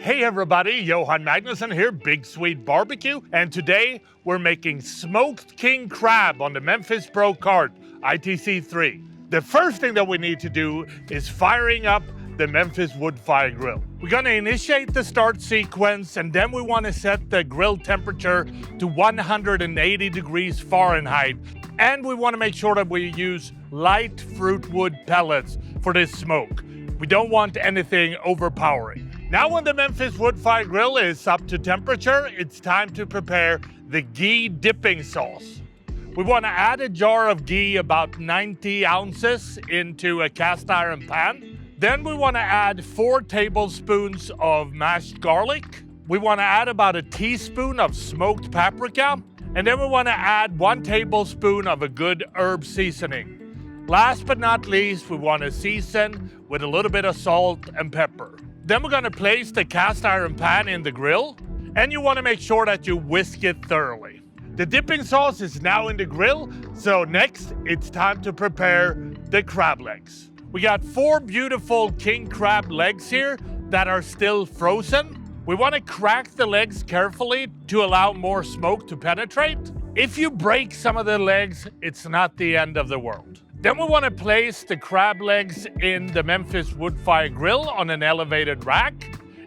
Hey everybody, Johan Magnusson here, Big Swede Barbecue, and today we're making smoked king crab on the Memphis Pro cart, ITC3. The first thing that we need to do is firing up the Memphis wood fire grill. We're gonna initiate the start sequence, and then we wanna set the grill temperature to 180 degrees Fahrenheit. And we wanna make sure that we use light fruit wood pellets for this smoke. We don't want anything overpowering. Now when the Memphis wood fire grill is up to temperature, it's time to prepare the ghee dipping sauce. We want to add a jar of ghee, about 90 ounces, into a cast iron pan. Then we want to add 4 tablespoons of mashed garlic. We want to add about a teaspoon of smoked paprika. And then we want to add 1 tablespoon of a good herb seasoning. Last but not least, we want to season with a little bit of salt and pepper. Then we're gonna place the cast iron pan in the grill, and you wanna make sure that you whisk it thoroughly. The dipping sauce is now in the grill, so next it's time to prepare the crab legs. We got 4 beautiful king crab legs here that are still frozen. We wanna crack the legs carefully to allow more smoke to penetrate. If you break some of the legs, it's not the end of the world. Then we want to place the crab legs in the Memphis wood fire grill on an elevated rack.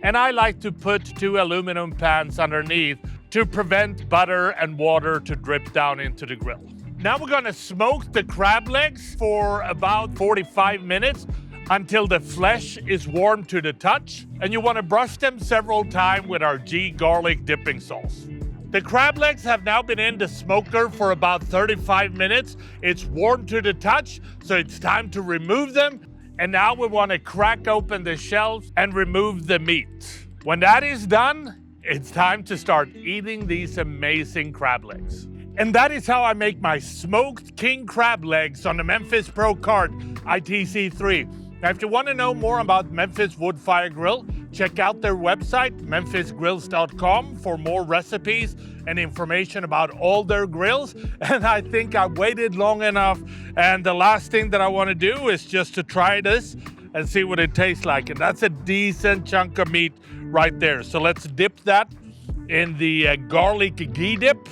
And I like to put 2 aluminum pans underneath to prevent butter and water to drip down into the grill. Now we're going to smoke the crab legs for about 45 minutes until the flesh is warm to the touch. And you want to brush them several times with our Ghee garlic dipping sauce. The crab legs have now been in the smoker for about 35 minutes. It's warm to the touch, so it's time to remove them. And now we want to crack open the shells and remove the meat. When that is done, it's time to start eating these amazing crab legs. And that is how I make my smoked king crab legs on the Memphis Pro cart ITC3. Now, if you want to know more about Memphis Wood Fire Grill, check out their website, memphisgrills.com, for more recipes and information about all their grills. And I think I waited long enough. And the last thing that I want to do is just to try this and see what it tastes like. And that's a decent chunk of meat right there. So let's dip that in the garlic ghee dip.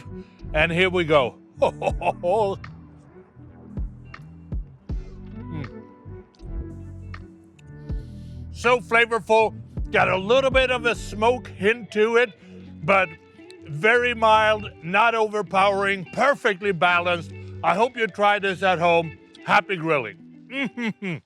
And here we go. So flavorful, got a little bit of a smoke hint to it, but very mild, not overpowering, perfectly balanced. I hope you try this at home. Happy grilling.